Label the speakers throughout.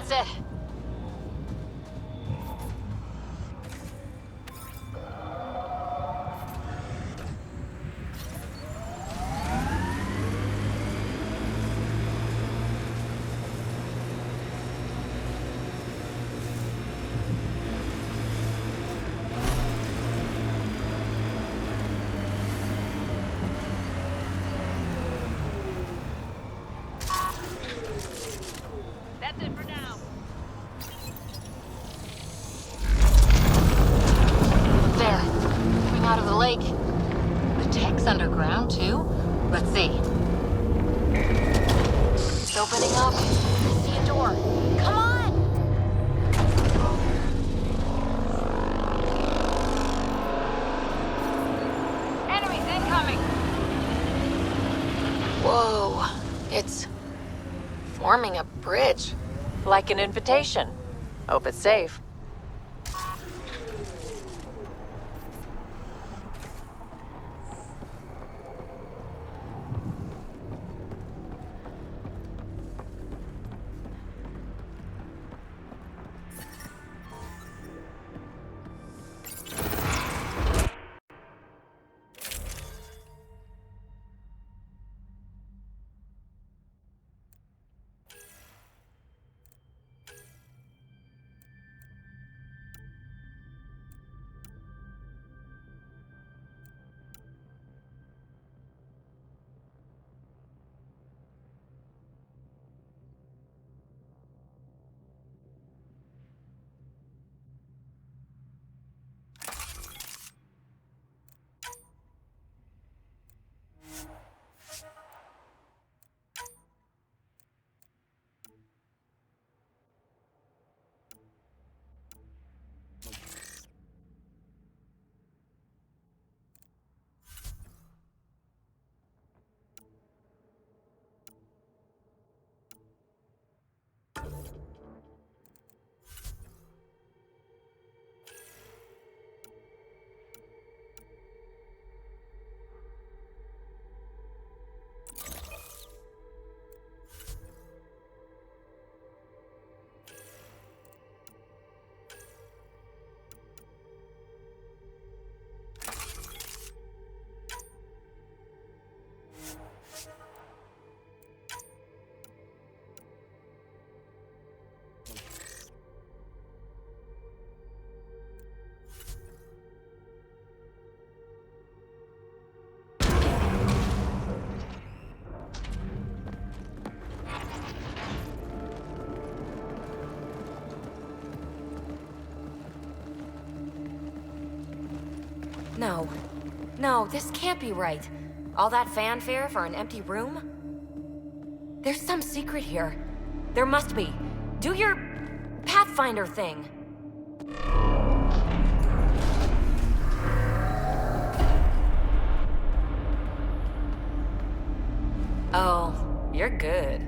Speaker 1: That's it. That's it for now. There. Coming out of the lake. The tech's underground, too? Let's see. It's opening up. I see a door. Come on! Enemies incoming! Whoa. It's forming a bridge. Like an invitation. Hope it's safe.
Speaker 2: No. No, this can't be right. All that fanfare for an empty room? There's some secret here. There must be. Do your Pathfinder thing. Oh, you're good.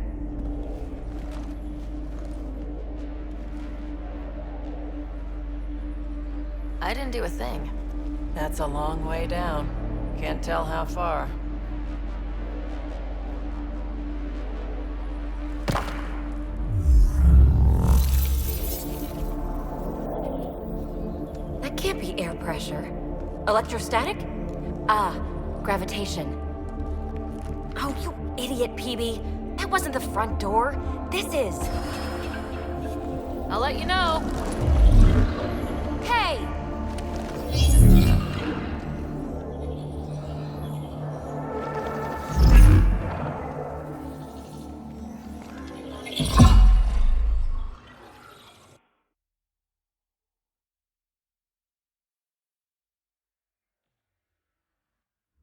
Speaker 1: I didn't do a thing.
Speaker 3: That's a long way down. Can't tell how far.
Speaker 2: That can't be air pressure. Electrostatic? Ah, gravitation. Oh, you idiot, PB. That wasn't the front door. This is.
Speaker 1: I'll let you know.
Speaker 2: Hey!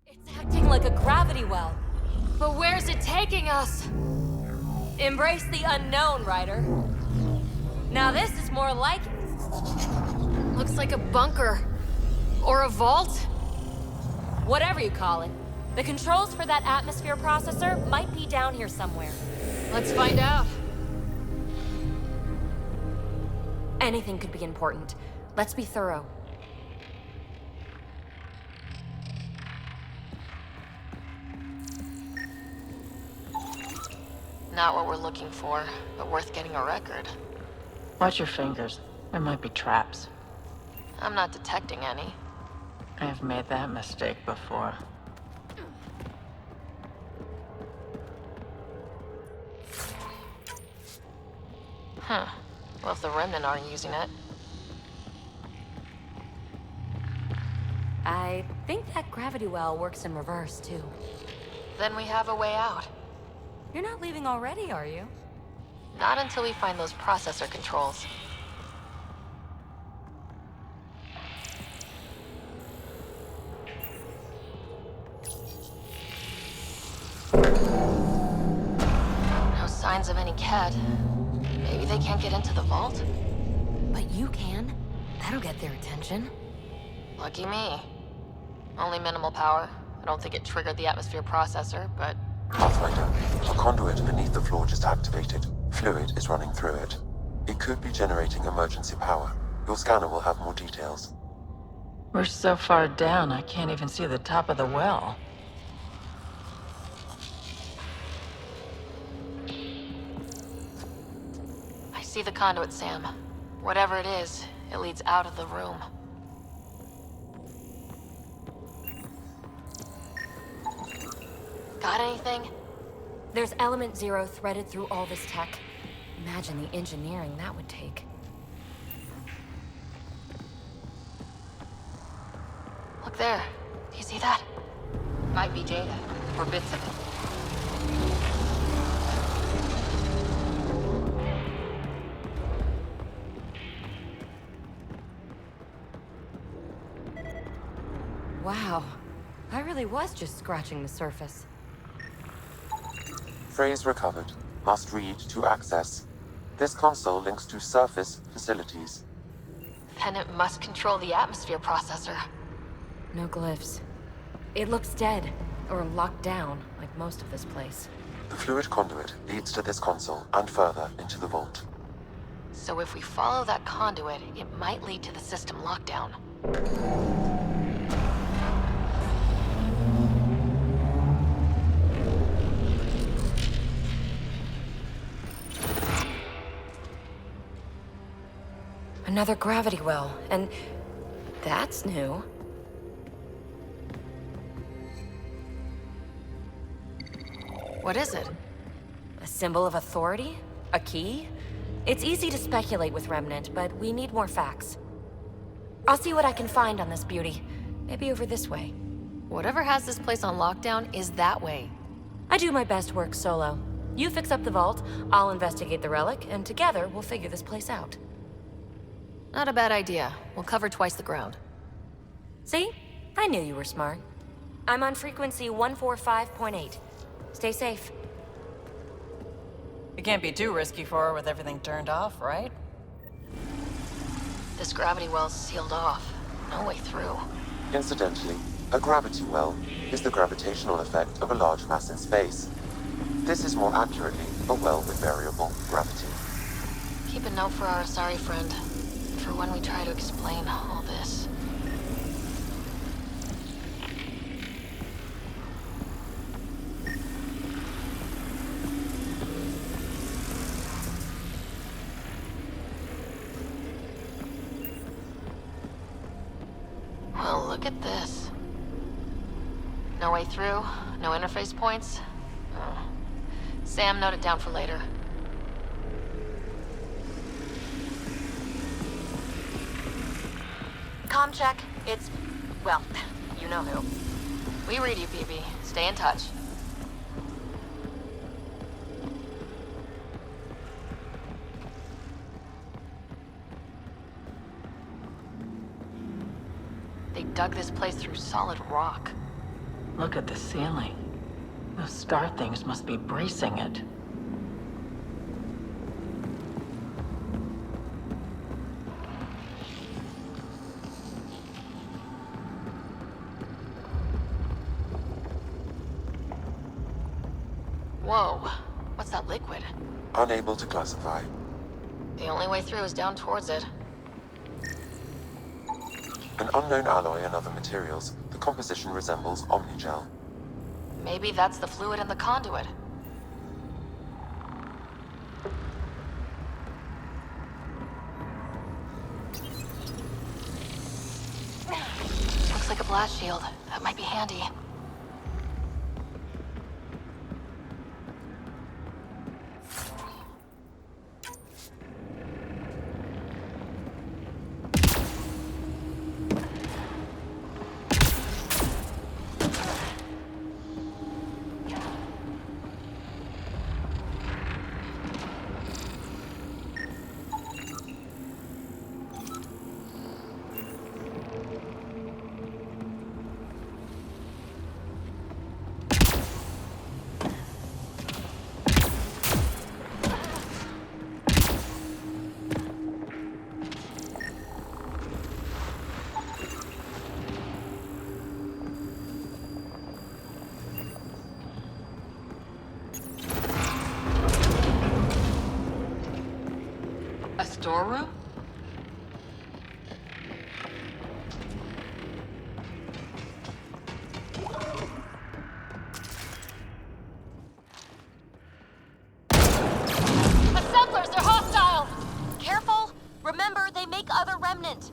Speaker 2: It's acting like a gravity well.
Speaker 1: But where's it taking us?
Speaker 2: Embrace the unknown, Ryder. Now this is more like it.
Speaker 1: Looks like a bunker. Or a vault?
Speaker 2: Whatever you call it. The controls for that atmosphere processor might be down here somewhere.
Speaker 1: Let's find out.
Speaker 2: Anything could be important. Let's be thorough.
Speaker 1: Not what we're looking for, but worth getting a record.
Speaker 3: Watch your fingers. There might be traps.
Speaker 1: I'm not detecting any.
Speaker 3: I've made that mistake before.
Speaker 1: Huh. Well, if the Remnant aren't using it.
Speaker 2: I think that gravity well works in reverse, too.
Speaker 1: Then we have a way out.
Speaker 2: You're not leaving already, are you?
Speaker 1: Not until we find those processor controls. No signs of any cat. Maybe they can't get into the vault?
Speaker 2: But you can. That'll get their attention.
Speaker 1: Lucky me. Only minimal power. I don't think it triggered the atmosphere processor, but...
Speaker 4: Pathfinder, a conduit beneath the floor just activated. Fluid is running through it. It could be generating emergency power. Your scanner will have more details.
Speaker 3: We're so far down, I can't even see the top of the well.
Speaker 1: I see the conduit, Sam. Whatever it is, it leads out of the room. Got anything?
Speaker 2: There's Element Zero threaded through all this tech. Imagine the engineering that would take.
Speaker 1: Look there. Do you see that? Might be data, or bits of it.
Speaker 2: Wow. I really was just scratching the surface.
Speaker 4: Phrase recovered. Must read to access. This console links to surface facilities.
Speaker 1: Then it must control the atmosphere processor.
Speaker 2: No glyphs. It looks dead, or locked down, like most of this place.
Speaker 4: The fluid conduit leads to this console and further into the vault.
Speaker 1: So if we follow that conduit, it might lead to the system lockdown.
Speaker 2: Another gravity well, and that's new.
Speaker 1: What is it?
Speaker 2: A symbol of authority? A key? It's easy to speculate with Remnant, but we need more facts. I'll see what I can find on this beauty. Maybe over this way.
Speaker 1: Whatever has this place on lockdown is that way.
Speaker 2: I do my best work solo. You fix up the vault, I'll investigate the relic, and together we'll figure this place out.
Speaker 1: Not a bad idea. We'll cover twice the ground.
Speaker 2: See? I knew you were smart. I'm on frequency 145.8. Stay safe.
Speaker 3: It can't be too risky for her with everything turned off, right?
Speaker 1: This gravity well's sealed off. No way through.
Speaker 4: Incidentally, a gravity well is the gravitational effect of a large mass in space. This is more accurately a well with variable gravity.
Speaker 1: Keep a note for our Asari friend. For when we try to explain all this. Well, look at this. No way through, no interface points. Oh. Sam, note it down for later. Comm check. It's... well, you know who. We read you, PB. Stay in touch. They dug this place through solid rock.
Speaker 3: Look at the ceiling. Those star things must be bracing it.
Speaker 1: Whoa. What's that liquid?
Speaker 4: Unable to classify.
Speaker 1: The only way through is down towards it.
Speaker 4: An unknown alloy and other materials. The composition resembles omnigel.
Speaker 1: Maybe that's the fluid in the conduit. like a blast shield. That might be handy.
Speaker 3: A storeroom?
Speaker 2: Assemblers, they're hostile! Careful! Remember, they make other remnant.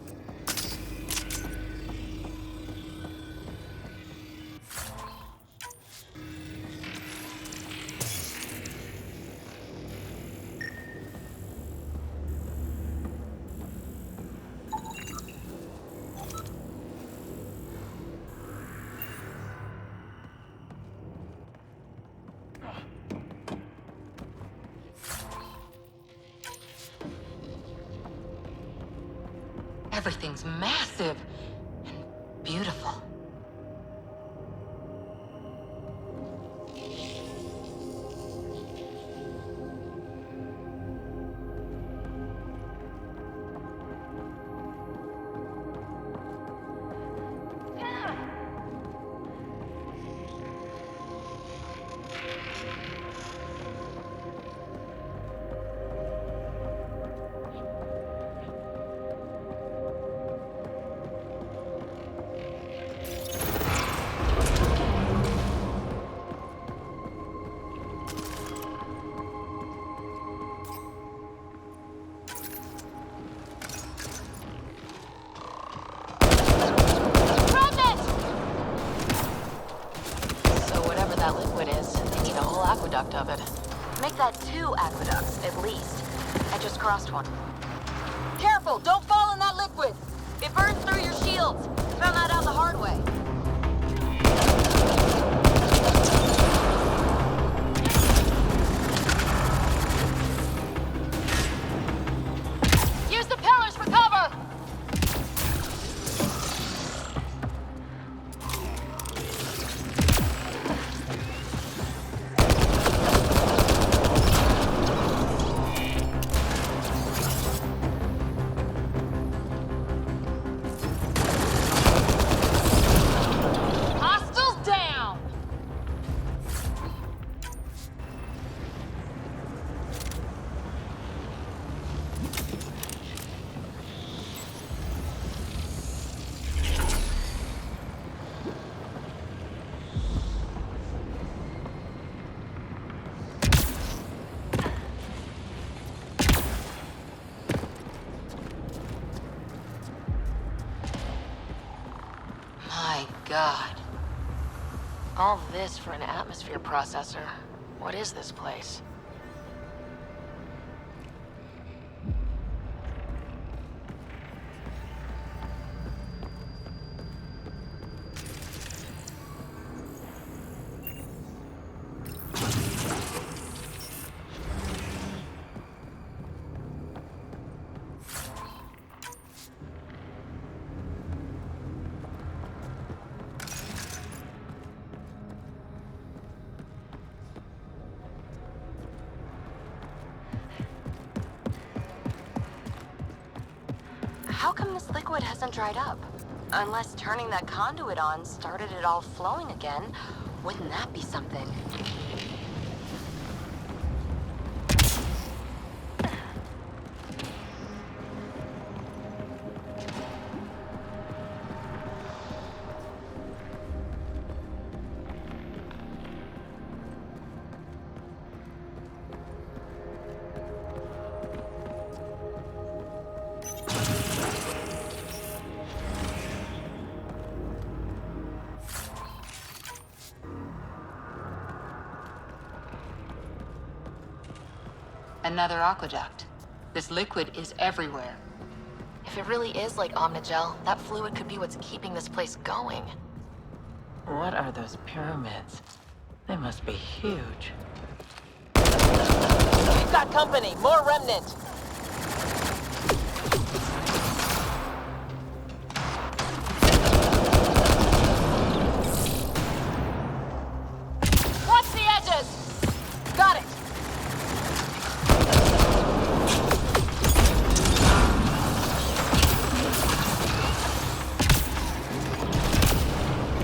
Speaker 3: Everything's massive and beautiful.
Speaker 1: That liquid is. They need a whole aqueduct of it.
Speaker 2: Make that 2 aqueducts, at least. I just crossed one. Careful! Don't fall in that liquid! It burns through your shields! Found that out the hard way.
Speaker 1: Use the pillars for cover! My God. All this for an atmosphere processor. What is this place?
Speaker 2: How come this liquid hasn't dried up? Unless turning that conduit on started it all flowing again. Wouldn't that be something?
Speaker 5: Another aqueduct. This liquid is everywhere.
Speaker 1: If it really is like Omnigel, that fluid could be what's keeping this place going.
Speaker 3: What are those pyramids? They must be huge.
Speaker 6: We've got company. More remnant.
Speaker 1: Watch the edges! Got it!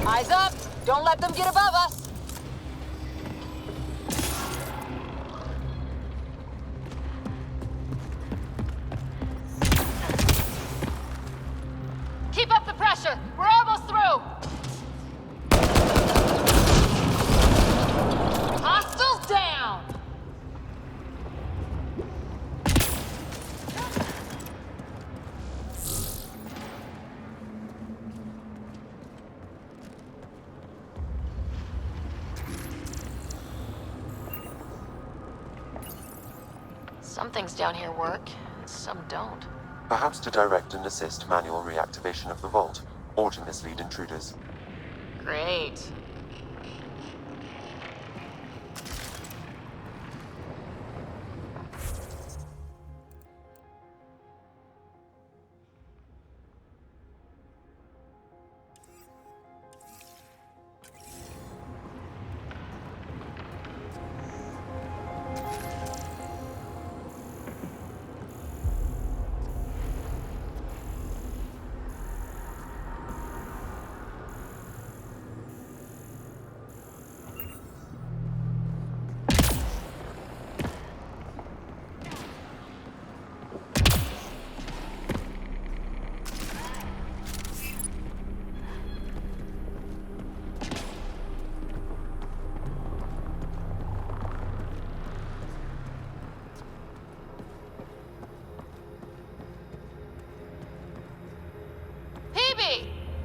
Speaker 6: Eyes up! Don't let them get above us!
Speaker 1: Keep up the pressure! We're almost through! Hostiles down! Some things down here work, some don't.
Speaker 4: Perhaps to direct and assist manual reactivation of the vault, or to mislead intruders.
Speaker 1: Great.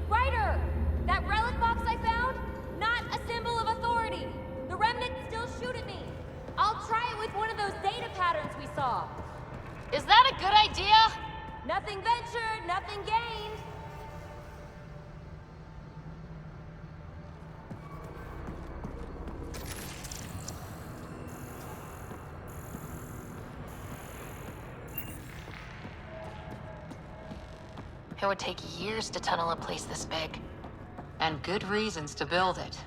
Speaker 2: Ryder! That relic box I found? Not a symbol of authority. The remnants still shoot at me. I'll try it with one of those data patterns we saw.
Speaker 1: Is that a good idea?
Speaker 2: Nothing ventured, nothing gained.
Speaker 1: It would take years to tunnel a place this big.
Speaker 5: And good reasons to build it.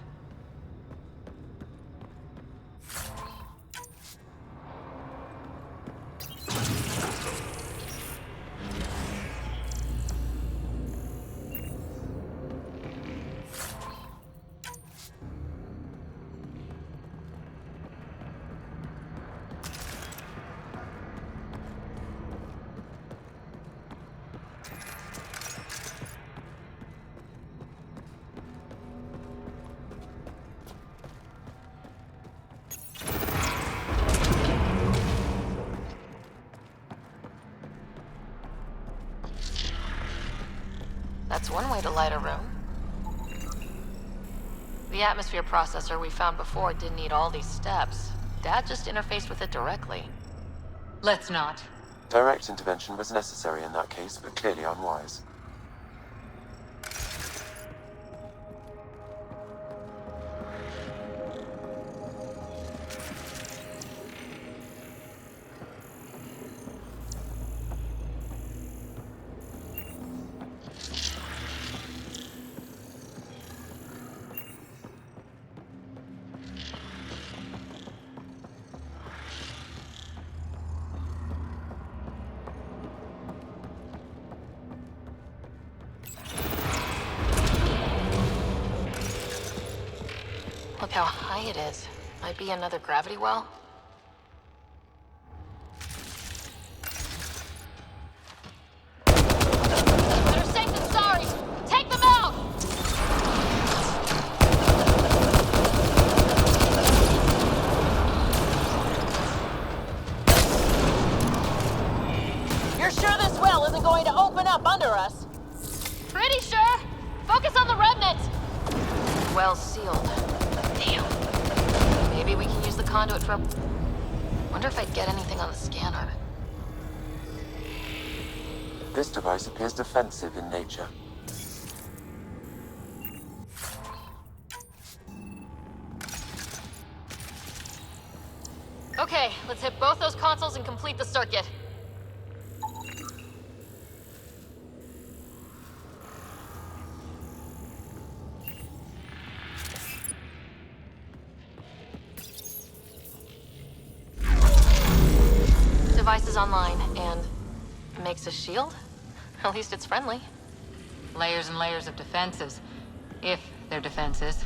Speaker 1: That's one way to light a room. The atmosphere processor we found before didn't need all these steps. Dad just interfaced with it directly.
Speaker 5: Let's not.
Speaker 4: Direct intervention was necessary in that case, but clearly unwise.
Speaker 1: Look how high it is. Might be another gravity well. Better safe than sorry! Take them out!
Speaker 6: You're sure this well isn't going to open up under us?
Speaker 1: Pretty sure! Focus on the remnants! Well sealed. Damn. Maybe we can use the conduit for... Wonder if I'd get anything on the scanner.
Speaker 4: This device appears defensive in nature.
Speaker 1: Okay, let's hit both those consoles and complete the circuit. Device is online, and makes a shield? At least it's friendly.
Speaker 5: Layers and layers of defenses. If they're defenses.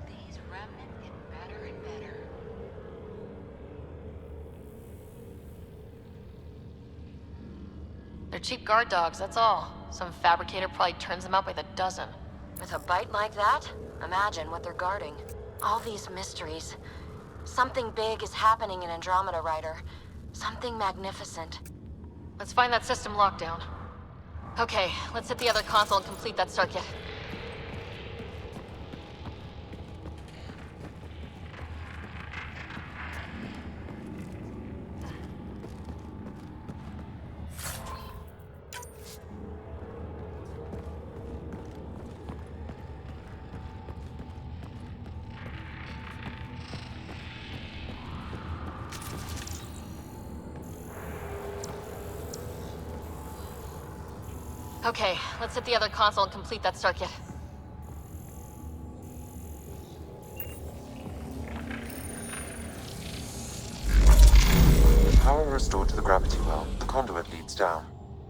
Speaker 5: These remnants get better and better.
Speaker 1: They're cheap guard dogs, that's all. Some fabricator probably turns them out by the dozen.
Speaker 2: With a bite like that, imagine what they're guarding. All these mysteries. Something big is happening in Andromeda, Ryder. Something magnificent.
Speaker 1: Let's find that system lockdown. Okay, let's hit the other console and complete that circuit. Okay, let's hit the other console and complete that circuit.
Speaker 4: Power restored to the gravity well. The conduit leads down.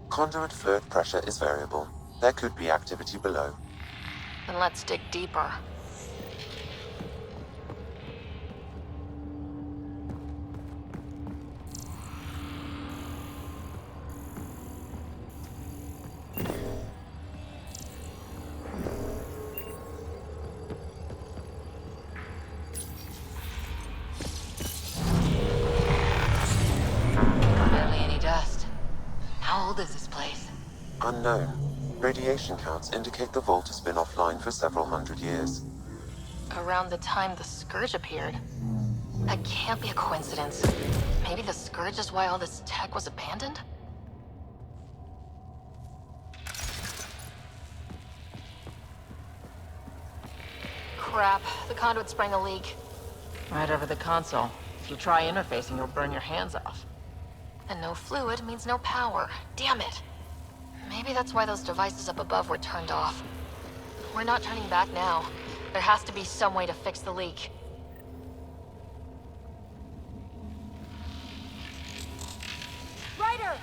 Speaker 4: Conduit fluid pressure is variable. There could be activity below.
Speaker 1: Then let's dig deeper.
Speaker 5: Barely any dust. How old is this place?
Speaker 4: Unknown. Radiation counts indicate the vault has been offline for several hundred years.
Speaker 1: Around the time the Scourge appeared. That can't be a coincidence. Maybe the Scourge is why all this tech was abandoned? Crap, the conduit sprang a leak.
Speaker 3: Right over the console. If you try interfacing, you'll burn your hands off.
Speaker 1: And no fluid means no power. Damn it. Maybe that's why those devices up above were turned off. We're not turning back now. There has to be some way to fix the leak.
Speaker 2: Ryder!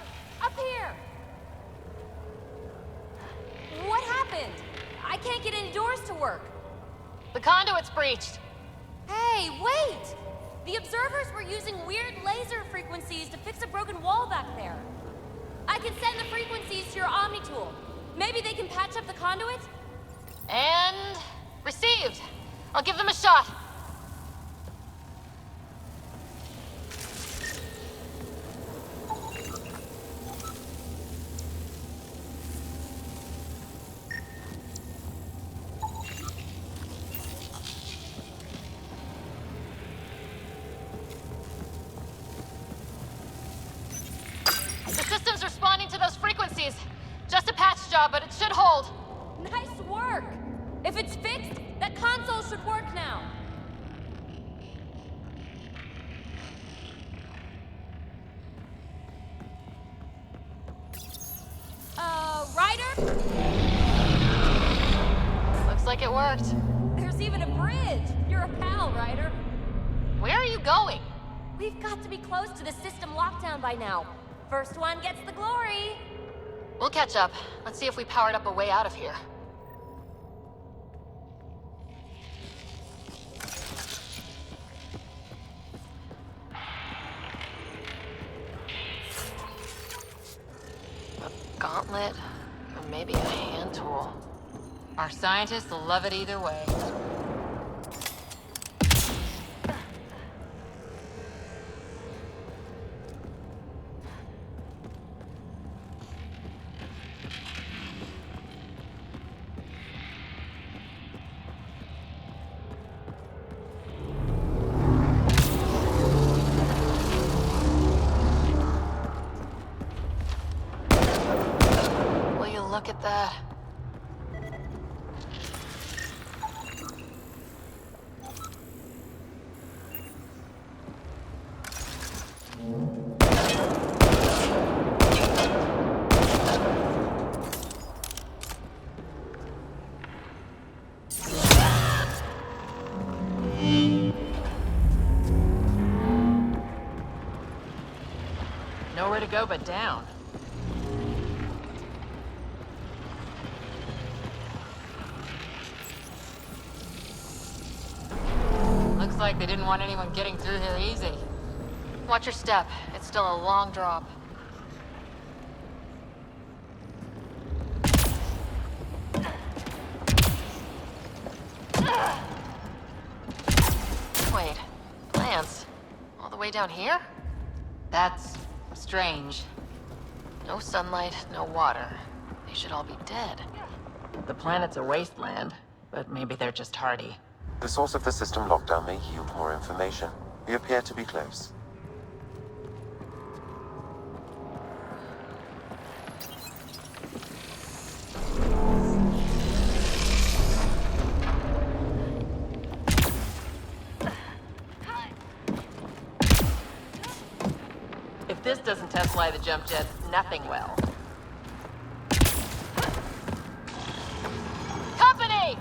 Speaker 2: Up here! What happened? I can't get any doors to work.
Speaker 1: The conduit's breached.
Speaker 2: Hey, wait! The observers were using weird laser frequencies to fix a broken wall back there. I can send the frequencies to your Omni tool. Maybe they can patch up the conduit?
Speaker 1: And received. I'll give them a shot. The system's responding to those frequencies. Just a patch job, but it should hold.
Speaker 2: Nice work! If it's fixed, that console should work now. Ryder?
Speaker 1: Looks like it worked.
Speaker 2: There's even a bridge. You're a pal, Ryder.
Speaker 1: Where are you going?
Speaker 2: We've got to be close to the system lockdown by now. First one gets the glory.
Speaker 1: We'll catch up. Let's see if we powered up a way out of here. A gauntlet, or maybe a hand tool.
Speaker 5: Our scientists will love it either way.
Speaker 1: Will you look at that?
Speaker 5: Nowhere to go but down. Looks like they didn't want anyone getting through here easy.
Speaker 1: Watch your step. It's still a long drop. Wait, plants? All the way down here?
Speaker 5: That's strange.
Speaker 1: No sunlight, no water. They should all be dead.
Speaker 3: The planet's a wasteland, but maybe they're just hardy.
Speaker 4: The source of the system lockdown may yield more information. We appear to be close.
Speaker 3: If this doesn't Tesla the jump jets, nothing will.
Speaker 6: Company!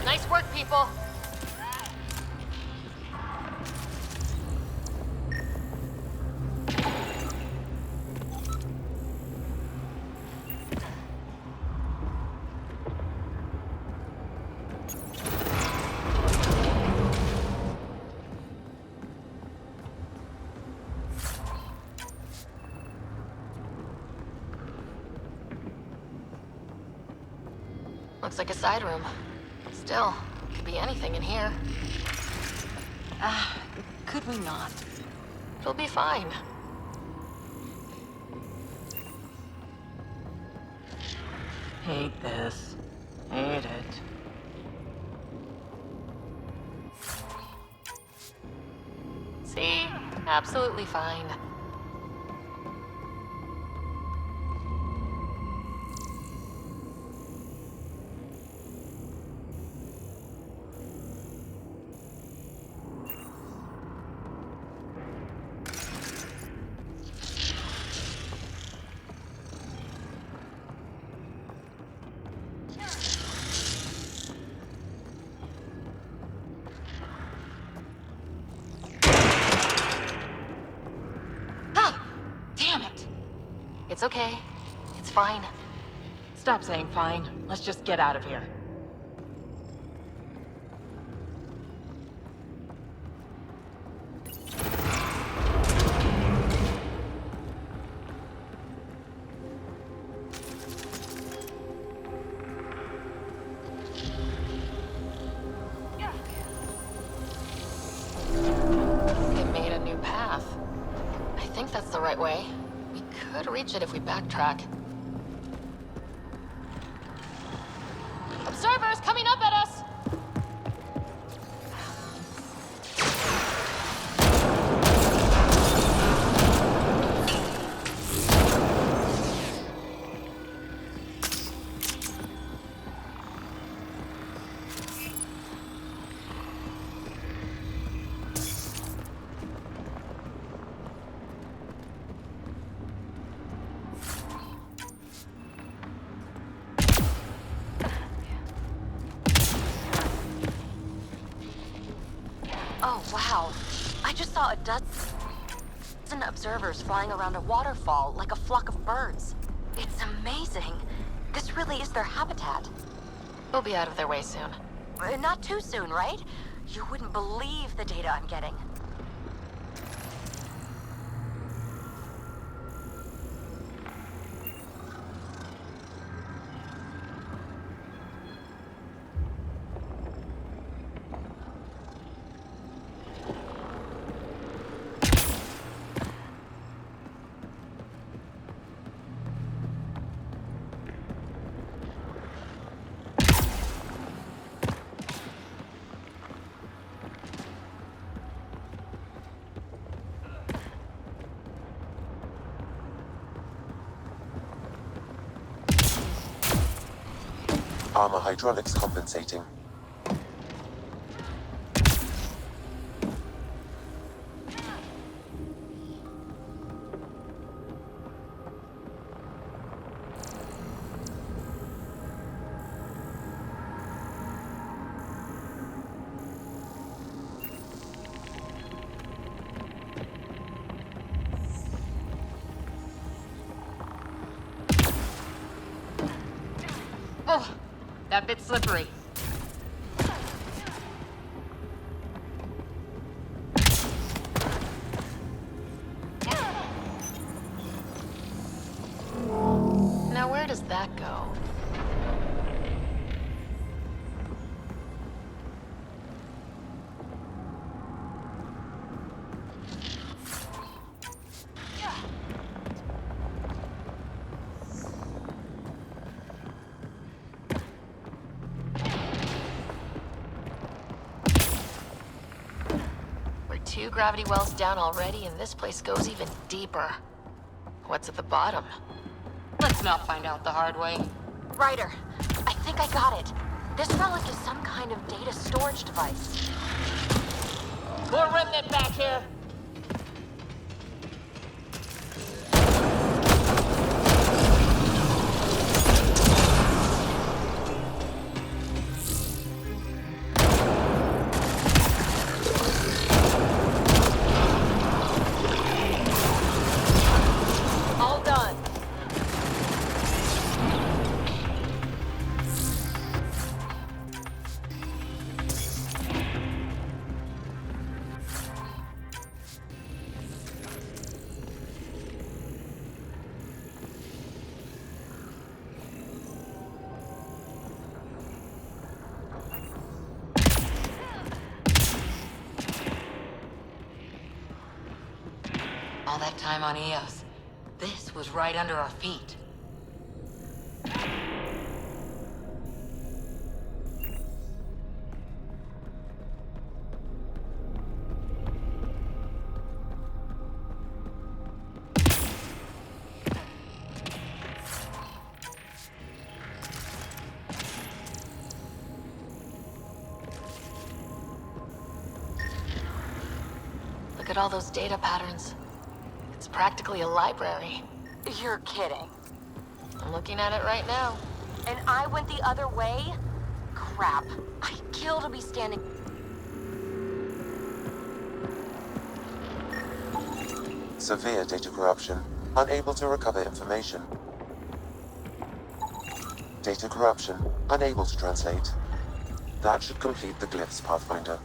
Speaker 1: Nice work, people. Looks like a side room. Still, could be anything in here.
Speaker 3: Could we not?
Speaker 1: It'll be fine.
Speaker 3: Hate this. Hate it.
Speaker 1: See? Absolutely fine. It's okay. It's fine.
Speaker 3: Stop saying fine. Let's just get out of here.
Speaker 1: It made a new path. I think that's the right way. We could reach it if we backtrack.
Speaker 6: Observers coming up at us!
Speaker 1: Wow, I just saw a dozen observers flying around a waterfall like a flock of birds. It's amazing. This really is their habitat. We'll be out of their way soon. Not too soon, right? You wouldn't believe the data I'm getting.
Speaker 4: Armor hydraulics compensating.
Speaker 5: Oh, that bit's slippery.
Speaker 1: Now where does that go? We're 2 gravity wells down already, and this place goes even deeper. What's at the bottom?
Speaker 5: Let's not find out the hard way.
Speaker 1: Ryder, I think I got it. This relic is some kind of data storage device.
Speaker 6: More remnant back here. All done.
Speaker 5: All that time on Eos. This was right under our feet.
Speaker 1: Look at all those data patterns. It's practically a library.
Speaker 6: You're kidding.
Speaker 1: I'm looking at it right now.
Speaker 6: And I went the other way? Crap. I'd kill to be standing.
Speaker 4: Severe data corruption. Unable to recover information. Data corruption. Unable to translate. That should complete the glyphs, Pathfinder.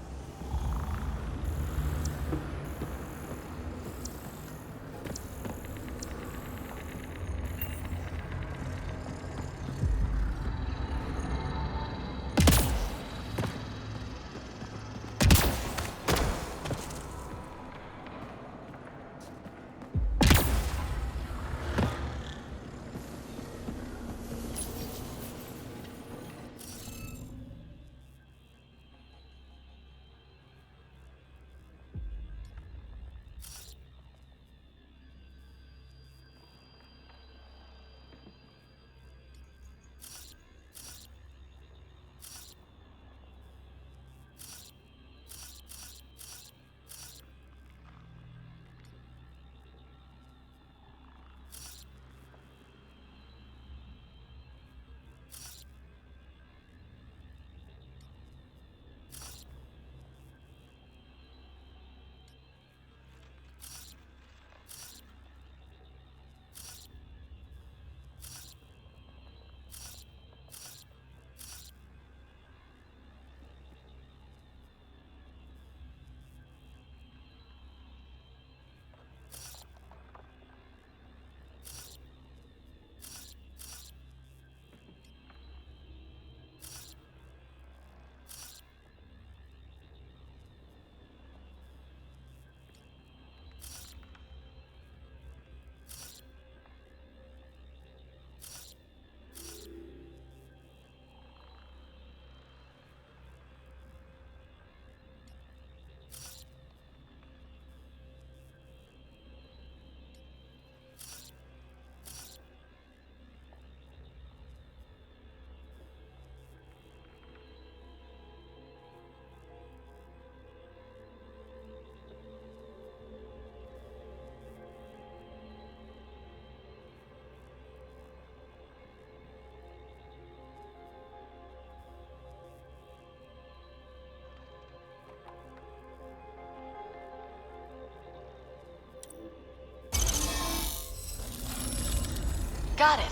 Speaker 1: Got it.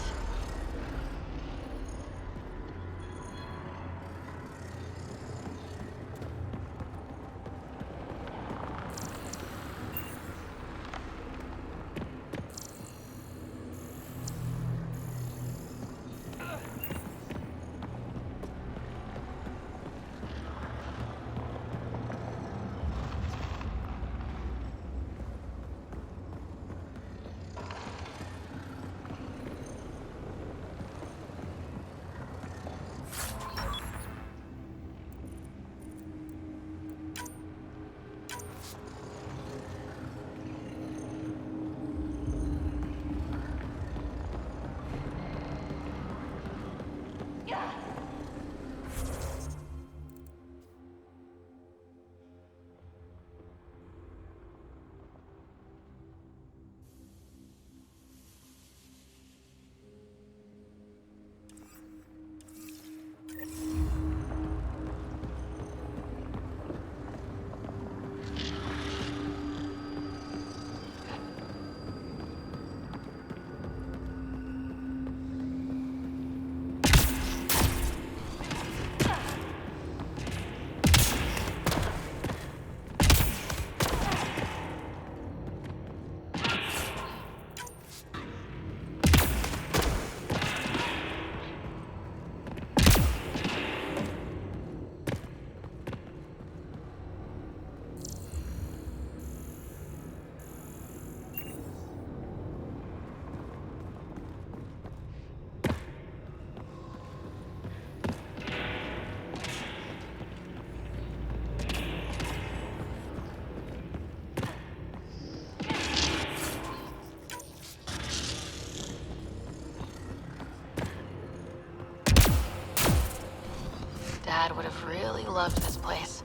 Speaker 1: Dad would have really loved this place.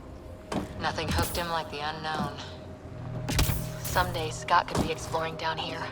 Speaker 5: Nothing hooked him like the unknown.
Speaker 1: Someday Scott could be exploring down here.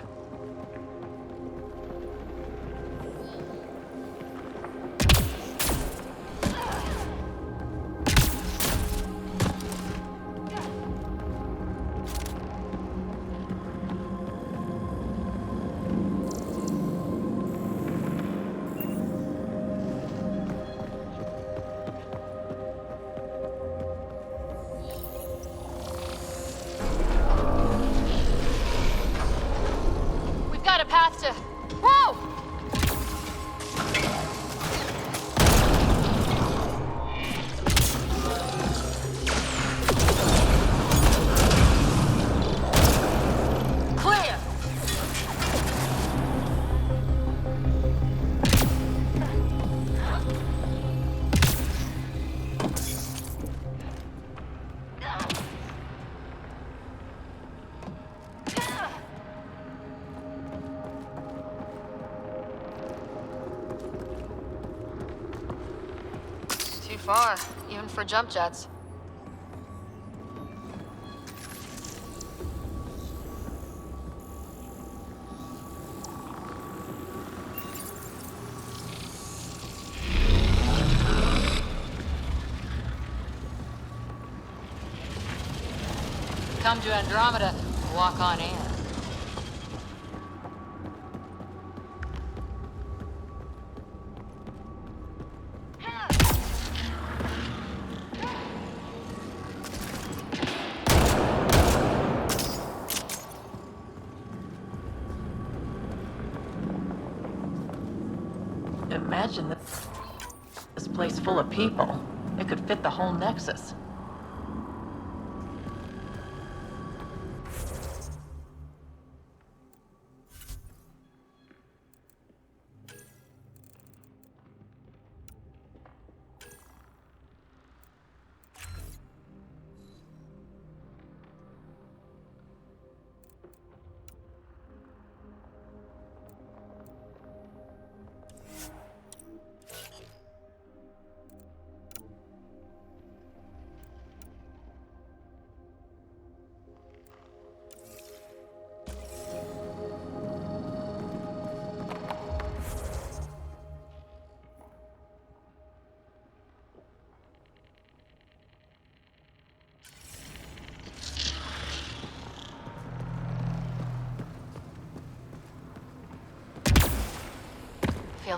Speaker 5: We've got a path to... Whoa!
Speaker 1: Clear! Too far, even for jump jets.
Speaker 5: Come to Andromeda, walk on in.
Speaker 3: Imagine this place full of people. It could fit the whole Nexus.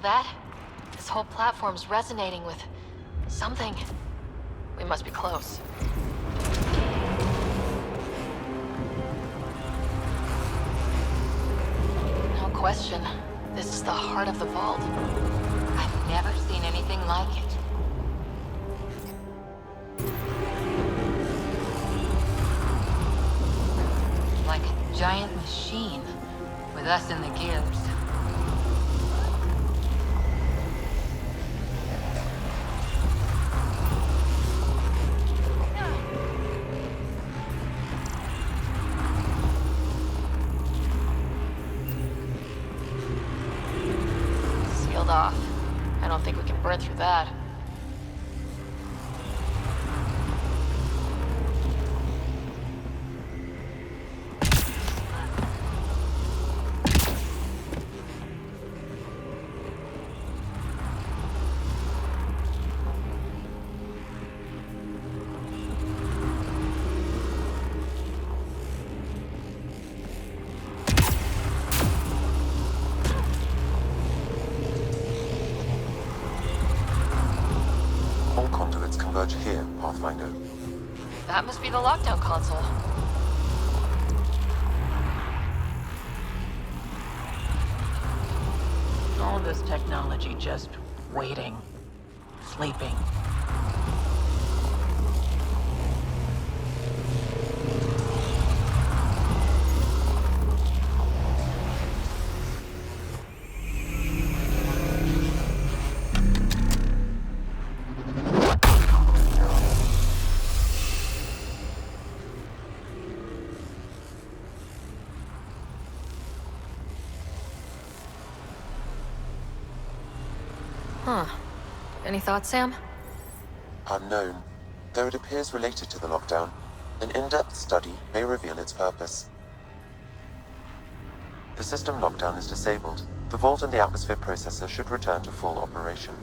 Speaker 1: that? This whole platform's resonating with something. We must be close. No question. This is the heart of the vault.
Speaker 5: I've never seen anything like it. Like a giant machine, with us in the gears.
Speaker 1: Sealed off. I don't think we can burn through that.
Speaker 4: All conduits converge here, Pathfinder.
Speaker 1: That must be the lockdown console.
Speaker 3: All this technology just waiting, sleeping.
Speaker 1: Huh. Any thoughts, Sam?
Speaker 4: Unknown. Though it appears related to the lockdown, an in-depth study may reveal its purpose. The system lockdown is disabled. The vault and the atmosphere processor should return to full operation.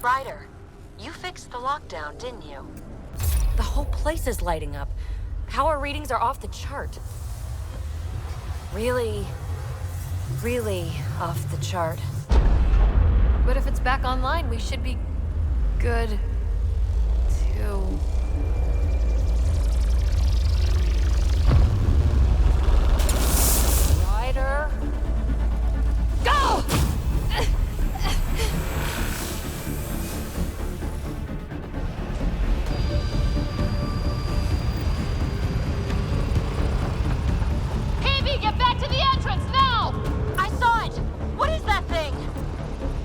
Speaker 6: Ryder, you fixed the lockdown, didn't you?
Speaker 2: The whole place is lighting up. Power readings are off the chart. Really, really off the chart.
Speaker 1: But if it's back online, we should be good too.
Speaker 2: Ryder. Go!
Speaker 6: Phoebe, get back to the entrance now! I saw it! What is that thing?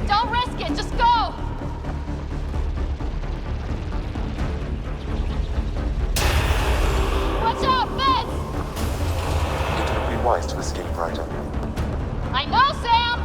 Speaker 6: Don't risk it, just go! Watch out, Fizz!
Speaker 4: It would be wise to escape, Ryder.
Speaker 6: I know, Sam!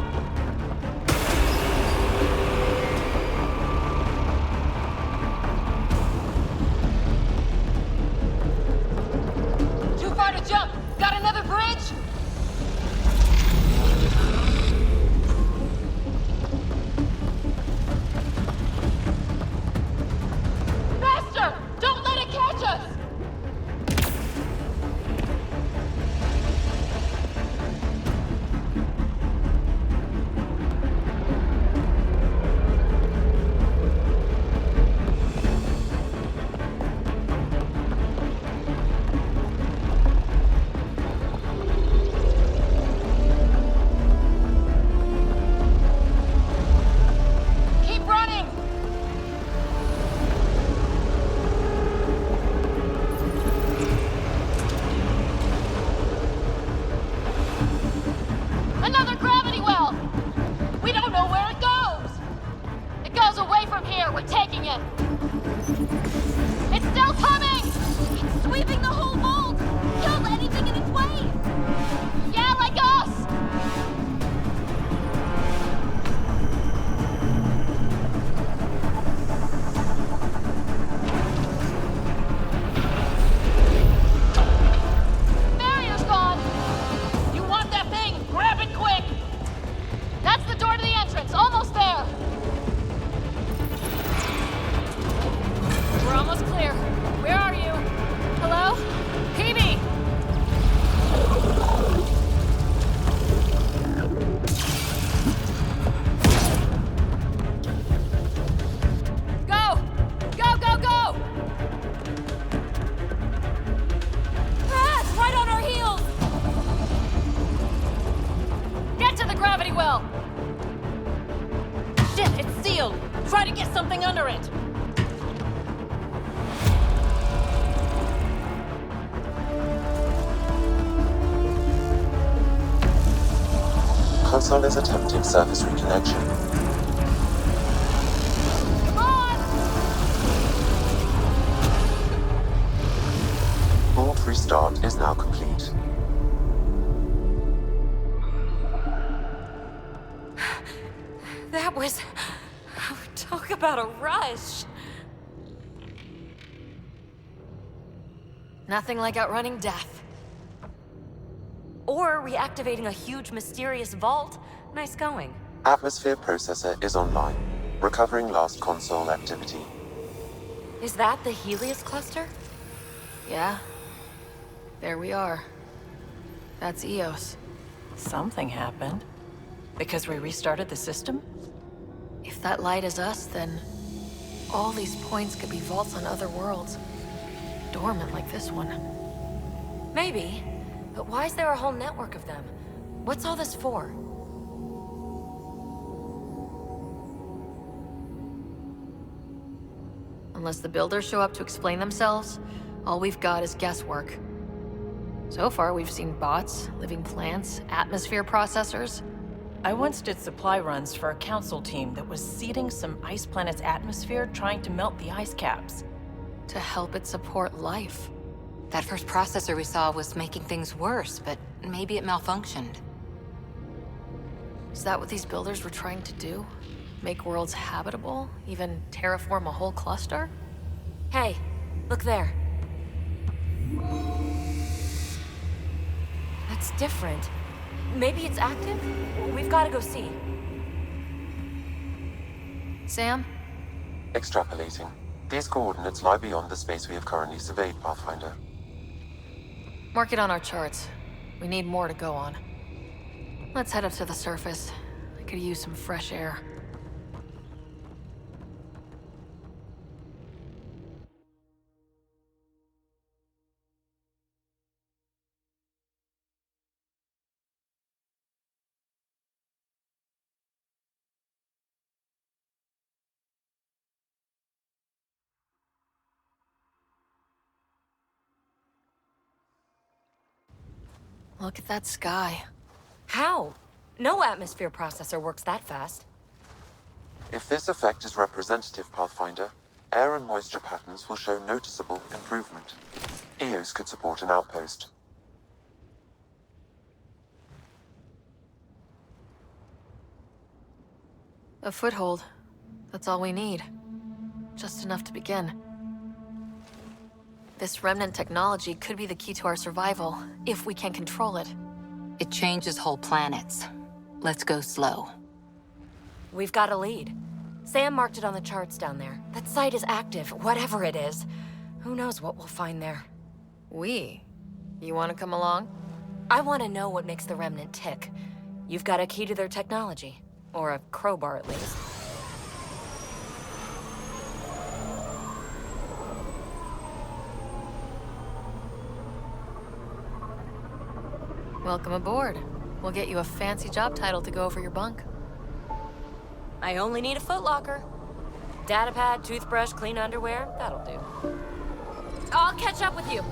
Speaker 3: try to get something under it!
Speaker 4: Console is attempting surface reconnection. Board restart is now complete.
Speaker 2: That was... Talk about a rush. Nothing like outrunning death. Or reactivating a huge mysterious vault. Nice going.
Speaker 4: Atmosphere processor is online, recovering last console activity.
Speaker 2: Is that the Helios cluster? Yeah. There we are. That's Eos.
Speaker 3: Something happened. Because we restarted the system?
Speaker 2: If that light is us, then all these points could be vaults on other worlds. Dormant like this one. Maybe, but why is there a whole network of them? What's all this for? Unless the builders show up to explain themselves, all we've got is guesswork. So far, we've seen bots, living plants, atmosphere processors.
Speaker 3: I once did supply runs for a council team that was seeding some ice planet's atmosphere, trying to melt the ice caps.
Speaker 2: To help it support life.
Speaker 5: That first processor we saw was making things worse, but maybe it malfunctioned.
Speaker 2: Is that what these builders were trying to do? Make worlds habitable? Even terraform a whole cluster? Hey, look there. That's different. Maybe it's active? We've got to go see. Sam?
Speaker 4: Extrapolating. These coordinates lie beyond the space we have currently surveyed, Pathfinder.
Speaker 2: Mark it on our charts. We need more to go on. Let's head up to the surface. I could use some fresh air. Look at that sky. How? No atmosphere processor works that fast.
Speaker 4: If this effect is representative, Pathfinder, air and moisture patterns will show noticeable improvement. Eos could support an outpost.
Speaker 2: A foothold. That's all we need. Just enough to begin. This remnant technology could be the key to our survival, if we can control it.
Speaker 5: It changes whole planets. Let's go slow.
Speaker 2: We've got a lead. Sam marked it on the charts down there. That site is active, whatever it is. Who knows what we'll find there. We? You want to come along? I want to know what makes the remnant tick. You've got a key to their technology. Or a crowbar, at least. Welcome aboard. We'll get you a fancy job title to go over your bunk. I only need a footlocker. Datapad, toothbrush, clean underwear, that'll do. I'll catch up with you.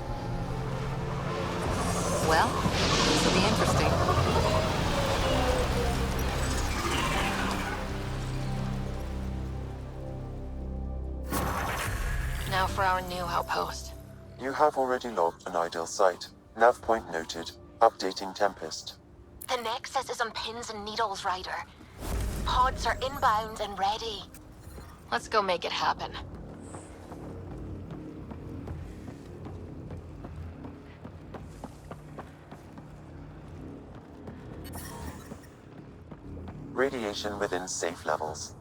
Speaker 5: Well, this will be interesting.
Speaker 2: Now for our new outpost.
Speaker 4: You have already logged an ideal site. Nav point noted. Updating Tempest.
Speaker 1: The Nexus is on pins and needles, Ryder. Pods are inbound and ready.
Speaker 2: Let's go make it happen.
Speaker 4: Radiation within safe levels.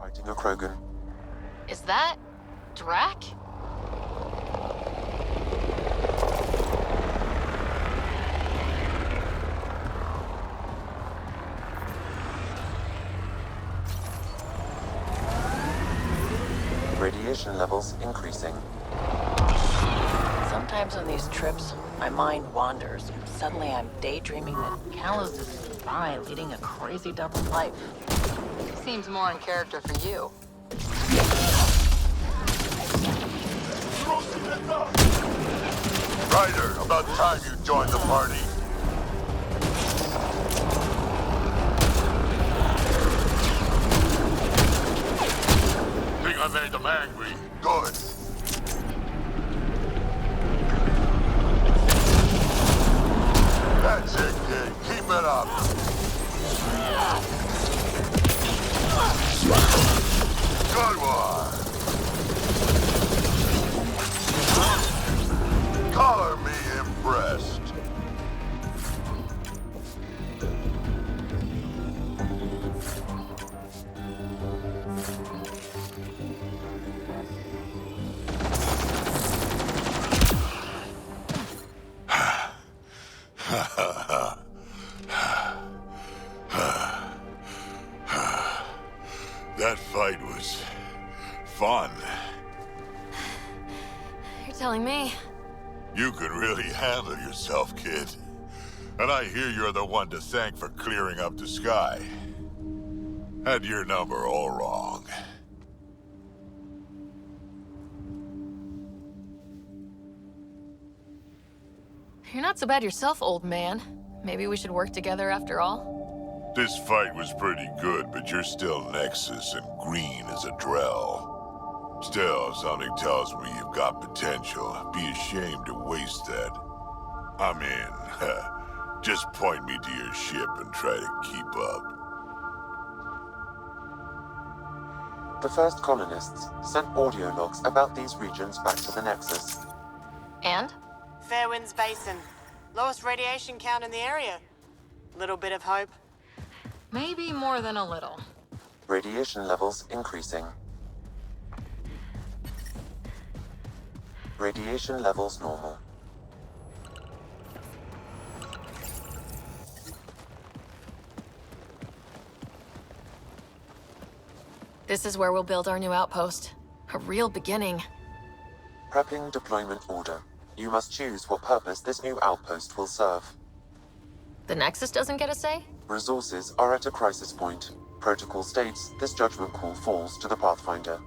Speaker 4: Fighting a Krogan.
Speaker 5: Is that Drac?
Speaker 4: Radiation levels increasing.
Speaker 3: Sometimes on these trips, my mind wanders, and suddenly I'm daydreaming that Callus is a spy leading a crazy double life.
Speaker 5: Seems more in character for you.
Speaker 7: Ryder, about time you joined the party. Think I made them angry. Good. That's it, kid. Keep it up. Good one. Color me impressed. That fight was fun.
Speaker 2: You're telling me.
Speaker 7: You could really handle yourself, kid. And I hear you're the one to thank for clearing up the sky. Had your number all wrong.
Speaker 2: You're not so bad yourself, old man. Maybe we should work together after all?
Speaker 7: This fight was pretty good, but you're still Nexus and green as a Drell. Still, something tells me you've got potential. Be ashamed to waste that. I'm in. Just point me to your ship and try to keep up.
Speaker 4: The first colonists sent audio logs about these regions back to the Nexus.
Speaker 5: And?
Speaker 8: Fairwinds Basin. Lowest radiation count in the area. Little bit of hope.
Speaker 5: Maybe more than a little.
Speaker 4: Radiation levels increasing. Radiation levels normal.
Speaker 2: This is where we'll build our new outpost. A real beginning.
Speaker 4: Prepping deployment order. You must choose what purpose this new outpost will serve.
Speaker 2: The Nexus doesn't get a say?
Speaker 4: Resources are at a crisis point. Protocol states this judgment call falls to the Pathfinder.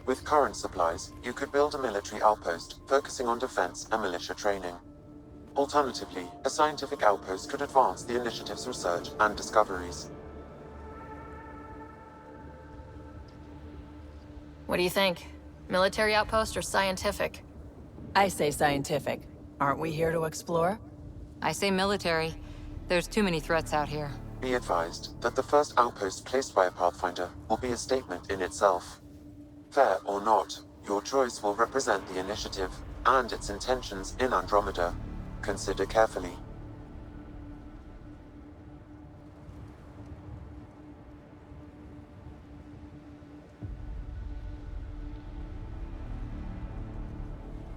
Speaker 4: With current supplies, you could build a military outpost focusing on defense and militia training. Alternatively, a scientific outpost could advance the initiative's research and discoveries.
Speaker 2: What do you think? Military outpost or scientific?
Speaker 3: I say scientific. Aren't we here to explore?
Speaker 5: I say military. There's too many threats out here.
Speaker 4: Be advised that the first outpost placed by a Pathfinder will be a statement in itself. Fair or not, your choice will represent the initiative and its intentions in Andromeda. Consider carefully.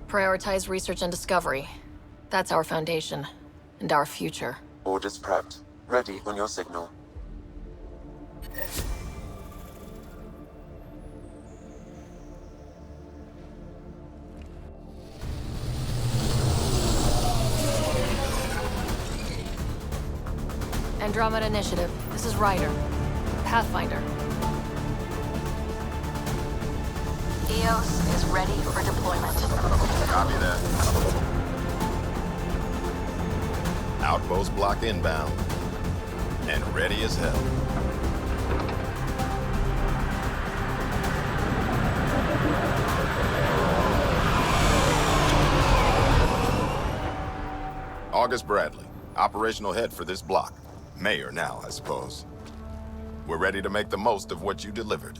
Speaker 2: Prioritize research and discovery. That's our foundation. And our future.
Speaker 4: Orders prepped. Ready on your signal.
Speaker 2: Andromeda Initiative. This is Ryder. Pathfinder.
Speaker 1: EOS is ready for deployment.
Speaker 9: Copy that. Outpost block inbound. And ready as hell. August Bradley, operational head for this block. Mayor now, I suppose. We're ready to make the most of what you delivered.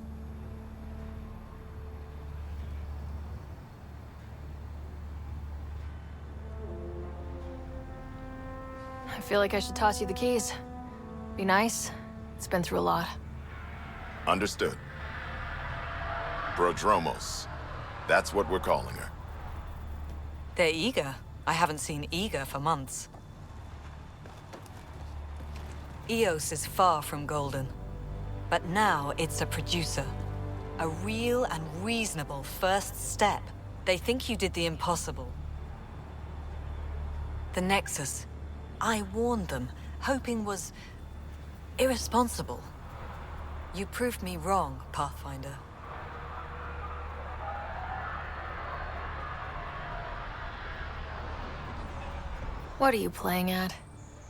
Speaker 2: I feel like I should toss you the keys. Be nice. It's been through a lot.
Speaker 9: Understood. Prodromos. That's what we're calling her.
Speaker 10: They're eager. I haven't seen eager for months. Eos is far from golden. But now it's a producer. A real and reasonable first step. They think you did the impossible. The Nexus. I warned them, hoping was irresponsible. You proved me wrong, Pathfinder.
Speaker 1: What are you playing at?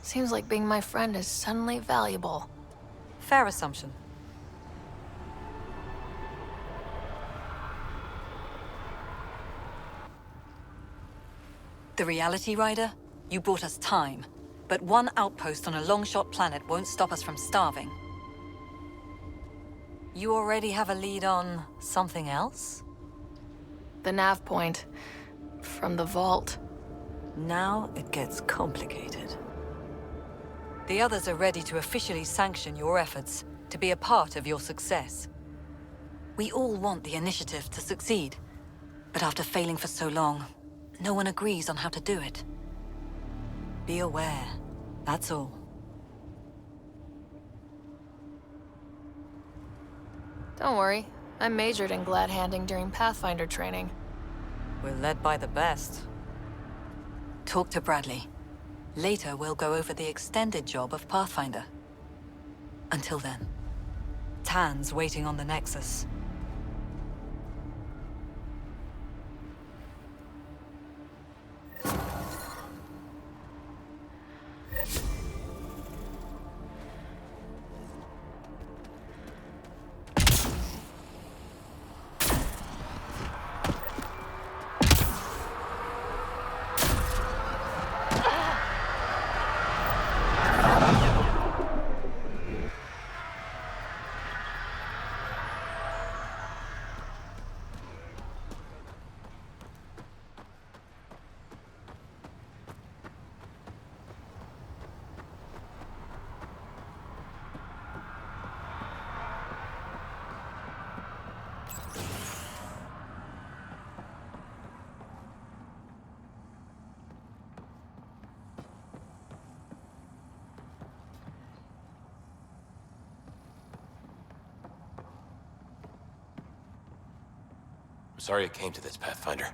Speaker 1: Seems like being my friend is suddenly valuable.
Speaker 10: Fair assumption. The Reality Rider? You bought us time. But one outpost on a long-shot planet won't stop us from starving. You already have a lead on something else?
Speaker 1: The nav point. From the vault.
Speaker 10: Now it gets complicated. The others are ready to officially sanction your efforts, to be a part of your success. We all want the initiative to succeed, but after failing for so long, no one agrees on how to do it. Be aware, that's all.
Speaker 1: Don't worry, I majored in glad-handing during Pathfinder training.
Speaker 10: We're led by the best. Talk to Bradley. Later, we'll go over the extended job of Pathfinder. Until then, Tan's waiting on the Nexus.
Speaker 11: Sorry it came to this, Pathfinder.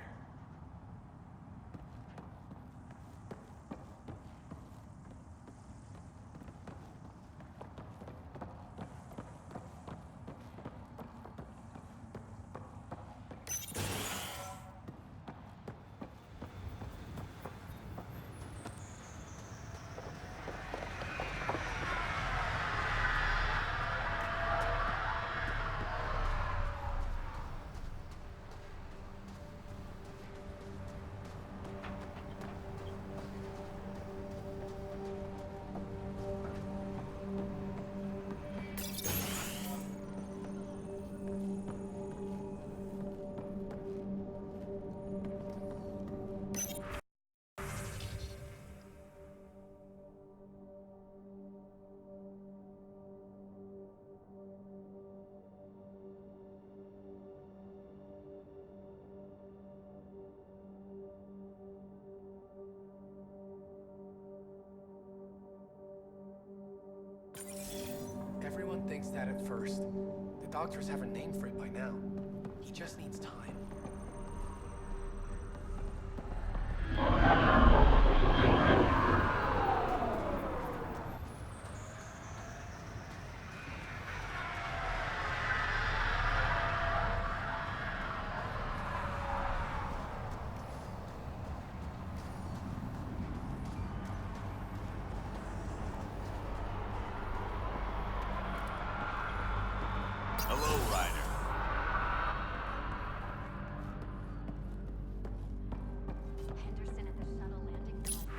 Speaker 12: Everyone thinks that at first. The doctors have a name for it by now. He just needs time.
Speaker 7: Hello, Ryder.
Speaker 2: Henderson at the shuttle landing zone.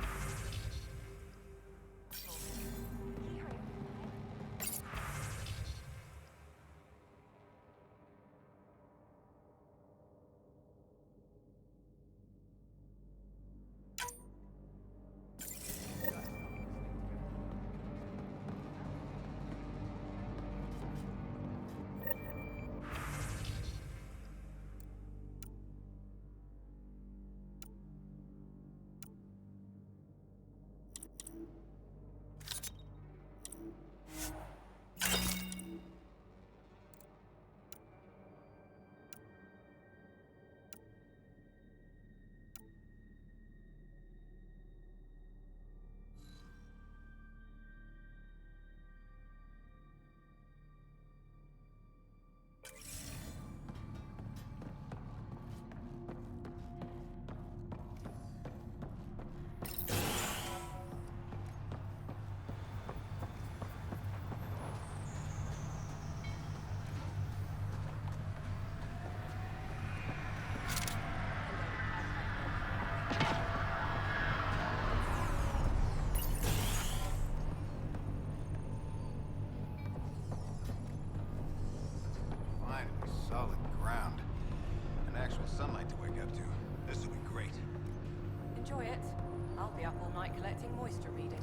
Speaker 10: thermite collecting moisture readings.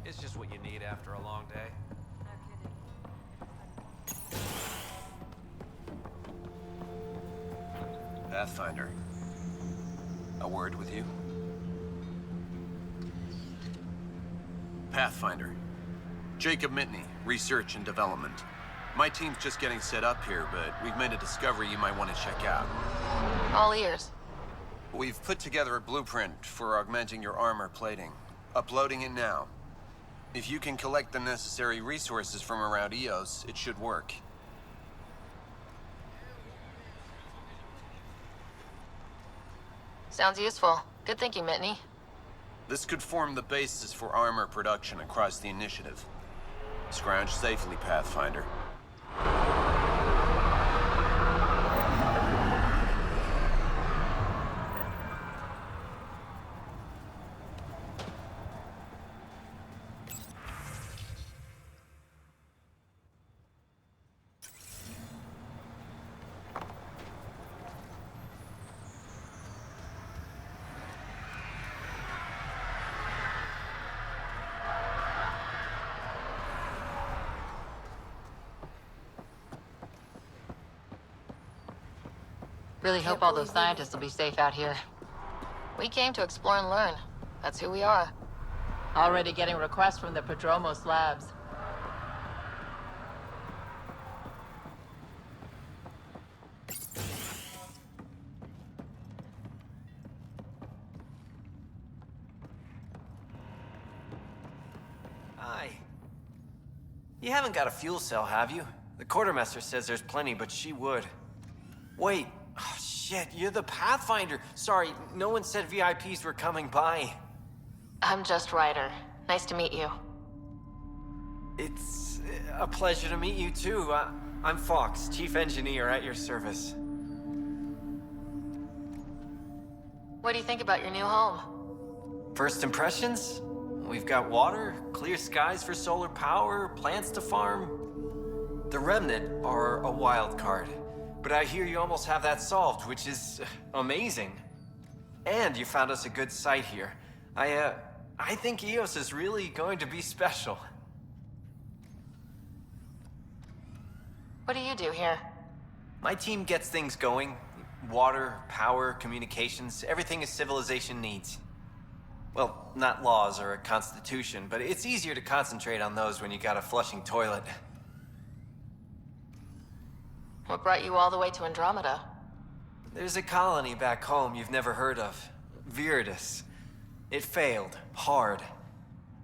Speaker 11: It's just what you need after a long day.
Speaker 10: No kidding.
Speaker 11: Pathfinder. A word with you? Pathfinder. Jacob Mitney, Research and Development. My team's just getting set up here, but we've made a discovery you might want to check out.
Speaker 1: All ears.
Speaker 11: We've put together a blueprint for augmenting your armor plating. Uploading it now. If you can collect the necessary resources from around EOS, it should work.
Speaker 1: Sounds useful. Good thinking, Mitney.
Speaker 11: This could form the basis for armor production across the initiative. Scrounge safely, Pathfinder.
Speaker 5: Really hope all those scientists will be safe out here.
Speaker 1: We came to explore and learn. That's who we are.
Speaker 5: Already getting requests from the Prodromos labs.
Speaker 13: Hi. You haven't got a fuel cell, have you? The quartermaster says there's plenty, but she would. Wait. Oh, shit, you're the Pathfinder. Sorry, no one said VIPs were coming by.
Speaker 1: I'm just Ryder. Nice to meet you.
Speaker 13: It's a pleasure to meet you, too. I'm Fox, Chief Engineer at your service.
Speaker 1: What do you think about your new home?
Speaker 13: First impressions? We've got water, clear skies for solar power, plants to farm. The Remnant are a wild card, but I hear you almost have that solved, which is amazing. And you found us a good site here. I think EOS is really going to be special.
Speaker 1: What do you do here?
Speaker 13: My team gets things going. Water, power, communications, everything a civilization needs. Well, not laws or a constitution, but it's easier to concentrate on those when you got a flushing toilet.
Speaker 1: What brought you all the way to Andromeda?
Speaker 13: There's a colony back home you've never heard of. Viridis. It failed. Hard.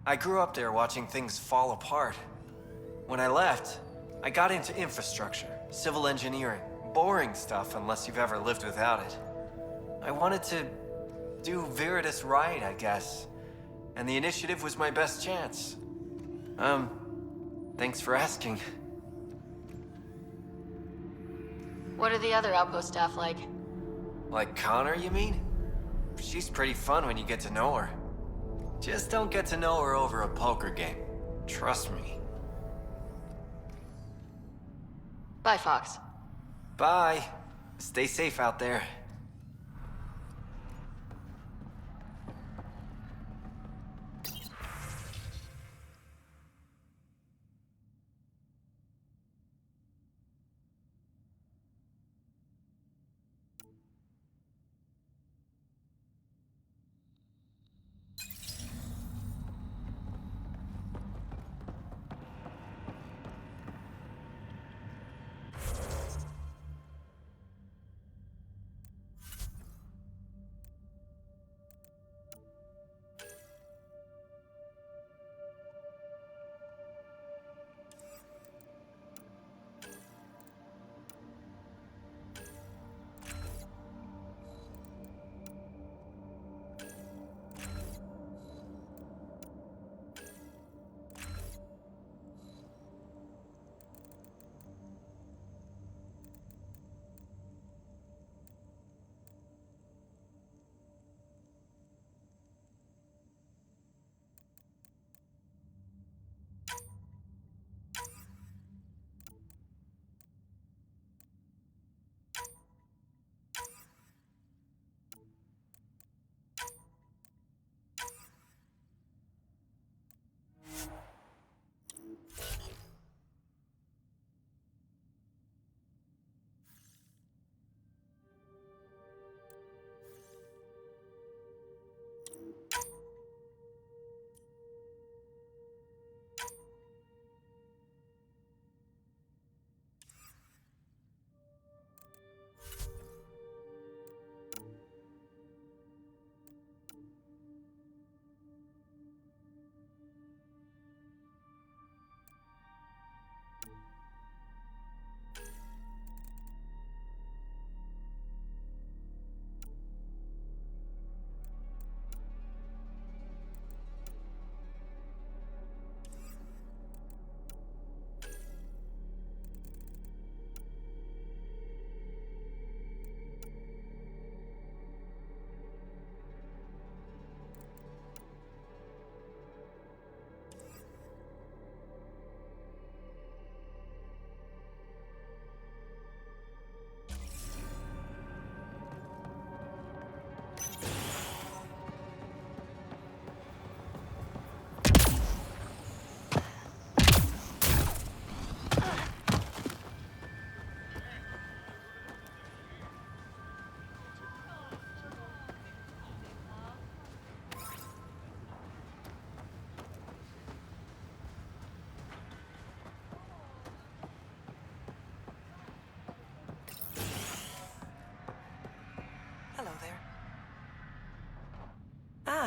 Speaker 13: I grew up there watching things fall apart. When I left, I got into infrastructure, civil engineering. Boring stuff unless you've ever lived without it. I wanted to do Viridis right, I guess. And the initiative was my best chance. Thanks for asking.
Speaker 1: What are the other outpost staff like?
Speaker 13: Like Connor, you mean? She's pretty fun when you get to know her. Just don't get to know her over a poker game. Trust me.
Speaker 1: Bye, Fox.
Speaker 13: Bye. Stay safe out there.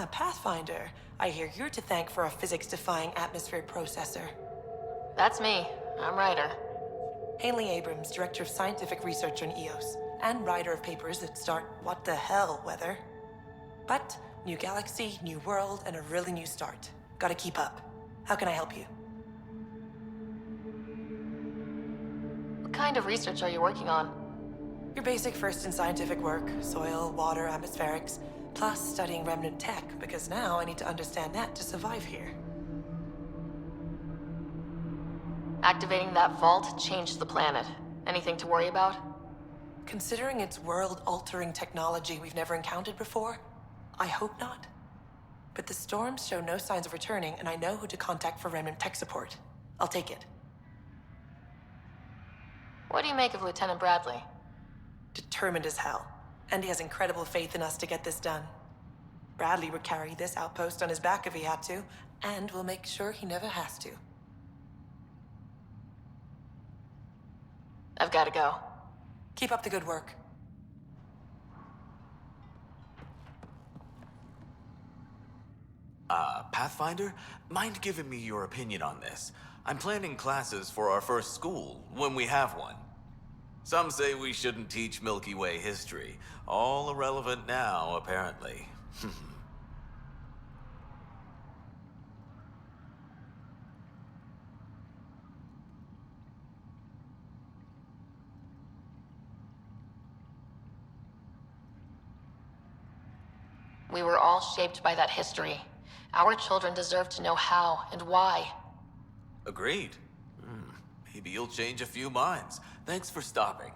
Speaker 14: Pathfinder. I hear you're to thank for a physics-defying atmosphere processor.
Speaker 1: That's me. I'm Ryder.
Speaker 14: Haley Abrams, Director of Scientific Research on EOS, and writer of papers that start what the hell weather. But new galaxy, new world, and a really new start. Gotta keep up. How can I help you?
Speaker 1: What kind of research are you working on?
Speaker 14: Your basic first in scientific work, soil, water, atmospherics, plus studying remnant tech, because now I need to understand that to survive here.
Speaker 1: Activating that vault changed the planet. Anything to worry about?
Speaker 14: Considering it's world-altering technology we've never encountered before, I hope not. But the storms show no signs of returning, and I know who to contact for remnant tech support. I'll take it.
Speaker 1: What do you make of Lieutenant Bradley?
Speaker 14: Determined as hell. And he has incredible faith in us to get this done. Bradley would carry this outpost on his back if he had to, and we'll make sure he never has to.
Speaker 1: I've got to go.
Speaker 14: Keep up the good work.
Speaker 15: Pathfinder? Mind giving me your opinion on this? I'm planning classes for our first school, when we have one. Some say we shouldn't teach Milky Way history. All irrelevant now, apparently.
Speaker 1: We were all shaped by that history. Our children deserve to know how and why.
Speaker 15: Agreed. Maybe you'll change a few minds. Thanks for stopping.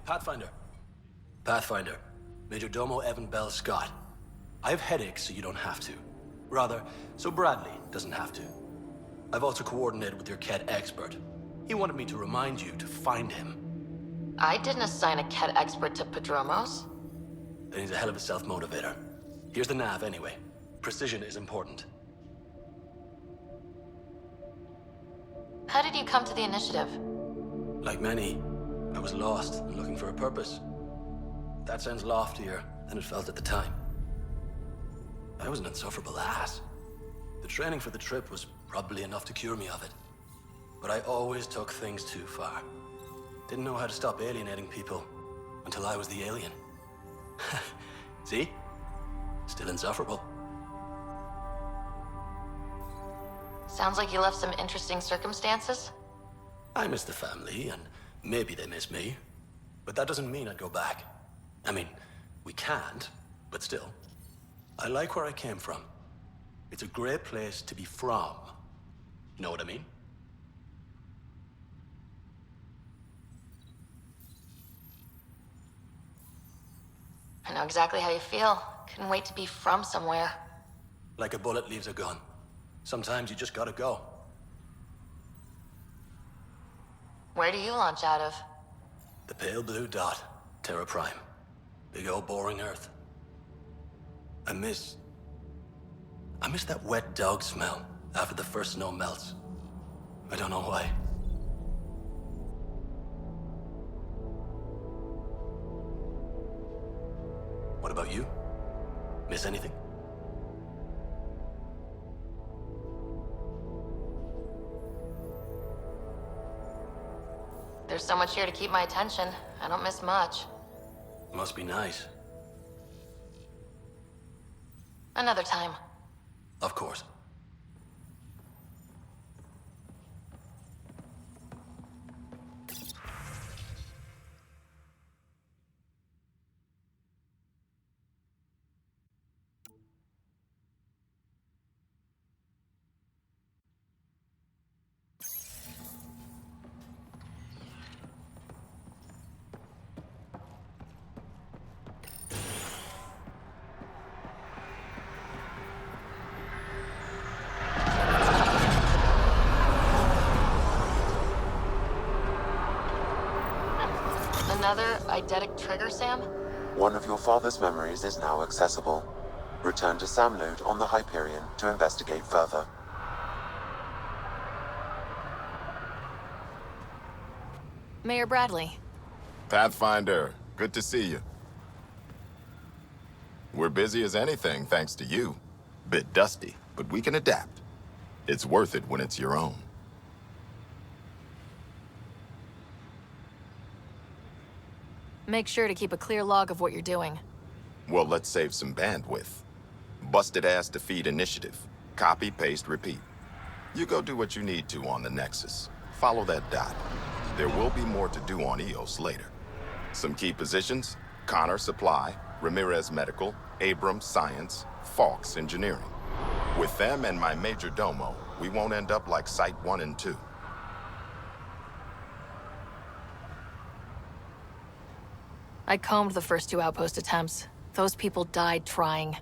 Speaker 16: Pathfinder. Pathfinder. Major Domo Evan Bell Scott. I have headaches so you don't have to. Rather, so Bradley doesn't have to. I've also coordinated with your Ket expert. He wanted me to remind you to find him.
Speaker 1: I didn't assign a Ket expert to Padromos.
Speaker 16: Then he's a hell of a self-motivator. Here's the nav anyway. Precision is important.
Speaker 1: How did you come to the initiative?
Speaker 16: Like many, I was lost and looking for a purpose. That sounds loftier than it felt at the time. I was an insufferable ass. The training for the trip was probably enough to cure me of it. But I always took things too far. Didn't know how to stop alienating people until I was the alien. See? Still insufferable.
Speaker 1: Sounds like you left some interesting circumstances.
Speaker 16: I miss the family, and maybe they miss me. But that doesn't mean I'd go back. I mean, we can't, but still. I like where I came from. It's a great place to be from. Know what I mean?
Speaker 1: I know exactly how you feel. Couldn't wait to be from somewhere.
Speaker 16: Like a bullet leaves a gun. Sometimes you just gotta go.
Speaker 1: Where do you launch out of?
Speaker 16: The pale blue dot, Terra Prime. Big old boring Earth. I miss that wet dog smell after the first snow melts. I don't know why. What about you? Miss anything?
Speaker 1: There's so much here to keep my attention. I don't miss much.
Speaker 16: Must be nice.
Speaker 1: Another time.
Speaker 16: Of course.
Speaker 1: another eidetic trigger, Sam?
Speaker 4: One of your father's memories is now accessible. Return to Samload on the Hyperion to investigate further.
Speaker 6: Mayor Bradley.
Speaker 9: Pathfinder, good to see you. We're busy as anything, thanks to you. Bit dusty, but we can adapt. It's worth it when it's your own.
Speaker 6: Make sure to keep a clear log of what you're doing.
Speaker 9: Well, let's save some bandwidth. Busted ass to feed initiative. Copy, paste, repeat. You go do what you need to on the Nexus. Follow that dot. There will be more to do on EOS later. Some key positions: Connor Supply, Ramirez Medical, Abrams Science, Falks Engineering. With them and my major domo, we won't end up like Site 1 and 2.
Speaker 6: I combed the first 2 outpost attempts. Those people died trying.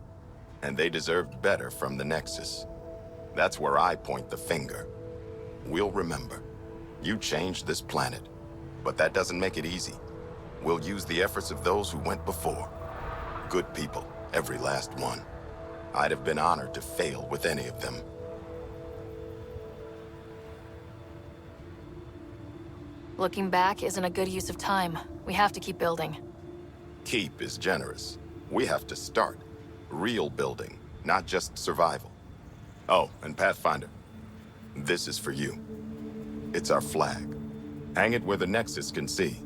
Speaker 9: And they deserved better from the Nexus. That's where I point the finger. We'll remember. You changed this planet, but that doesn't make it easy. We'll use the efforts of those who went before. Good people, every last one. I'd have been honored to fail with any of them.
Speaker 6: Looking back isn't a good use of time. We have to keep building.
Speaker 9: Keep is generous. We have to start. Real building, not just survival. Oh, and Pathfinder, this is for you. It's our flag. Hang it where the Nexus can see.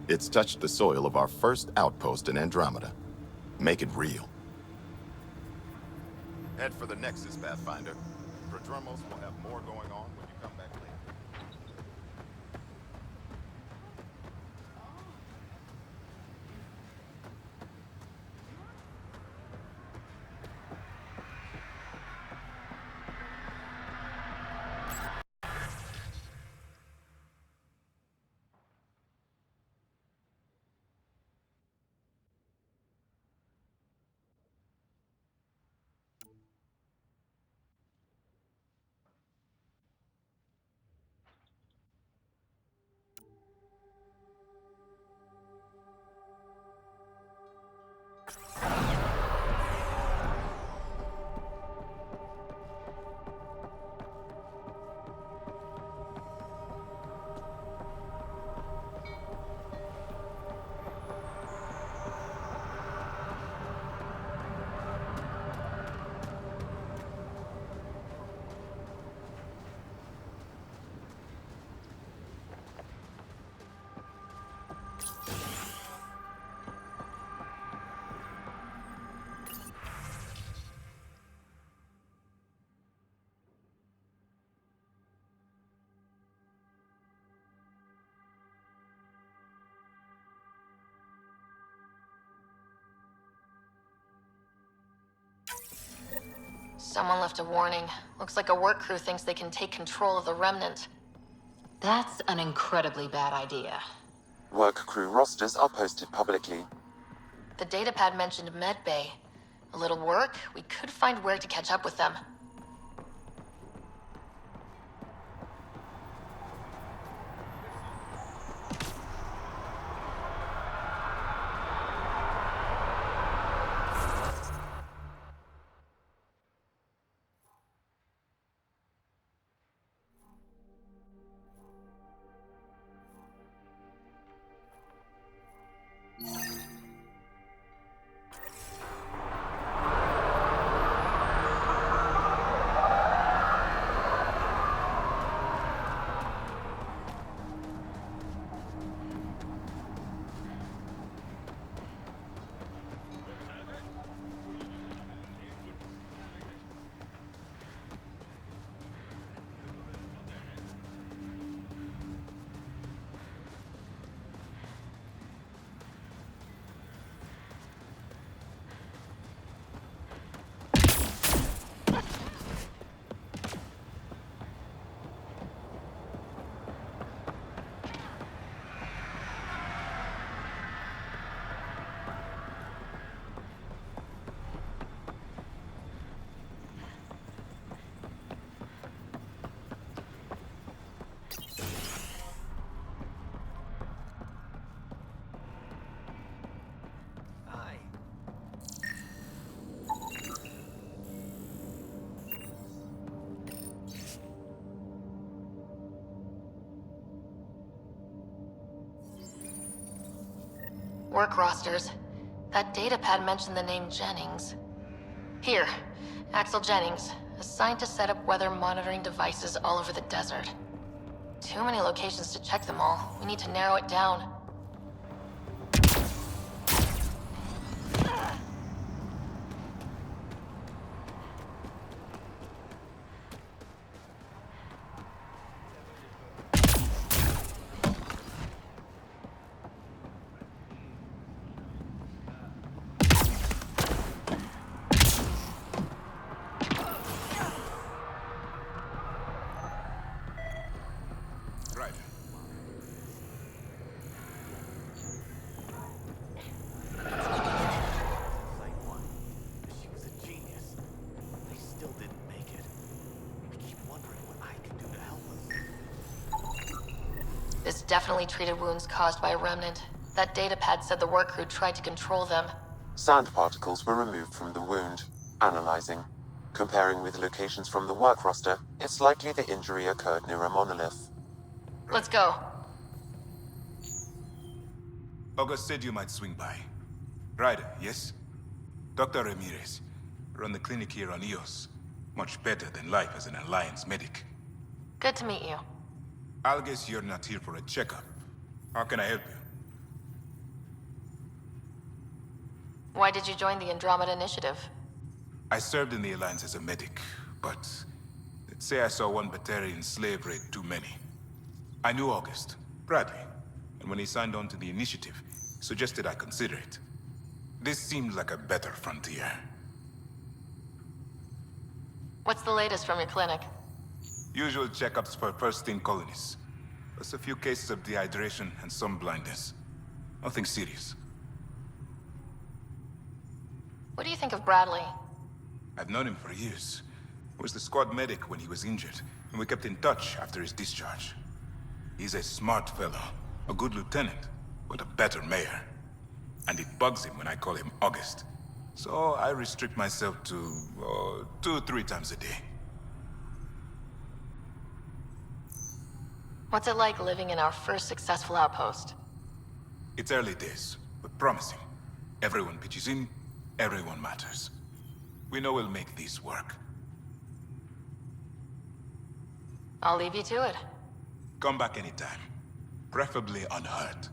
Speaker 9: It's touched the soil of our first outpost in Andromeda. Make it real. Head for the Nexus, Pathfinder. Prodromos will have more going on when you come back later.
Speaker 1: Someone left a warning. Looks like a work crew thinks they can take control of the Remnant.
Speaker 5: That's an incredibly bad idea.
Speaker 4: Work crew rosters are posted publicly.
Speaker 1: The datapad mentioned Medbay. A little work, we could find where to catch up with them. Work rosters. That datapad mentioned the name Jennings. Here, Axel Jennings, assigned to set up weather monitoring devices all over the desert. Too many locations to check them all. We need to narrow it down. This definitely treated wounds caused by a remnant. That datapad said the work crew tried to control them.
Speaker 4: Sand particles were removed from the wound. Analyzing. Comparing with locations from the work roster, it's likely the injury occurred near a monolith.
Speaker 1: Let's go.
Speaker 17: August said you might swing by. Ryder, yes? Dr. Ramirez. Run the clinic here on Eos. Much better than life as an Alliance medic.
Speaker 1: Good to meet you.
Speaker 17: I'll guess you're not here for a checkup. How can I help you?
Speaker 1: Why did you join the Andromeda Initiative?
Speaker 17: I served in the Alliance as a medic, but let's say I saw one Batarian slave raid too many. I knew August, Bradley, and when he signed on to the Initiative, suggested I consider it. This seemed like a better frontier.
Speaker 1: What's the latest from your clinic?
Speaker 17: Usual checkups for first-in colonists. Plus a few cases of dehydration and some blindness. Nothing serious.
Speaker 1: What do you think of Bradley?
Speaker 17: I've known him for years. He was the squad medic when he was injured, and we kept in touch after his discharge. He's a smart fellow, a good lieutenant, but a better mayor. And it bugs him when I call him August. So I restrict myself to 2-3 times a day.
Speaker 1: What's it like living in our first successful outpost?
Speaker 17: It's early days, but promising. Everyone pitches in, everyone matters. We know we'll make this work.
Speaker 1: I'll leave you to it.
Speaker 17: Come back anytime. Preferably unhurt.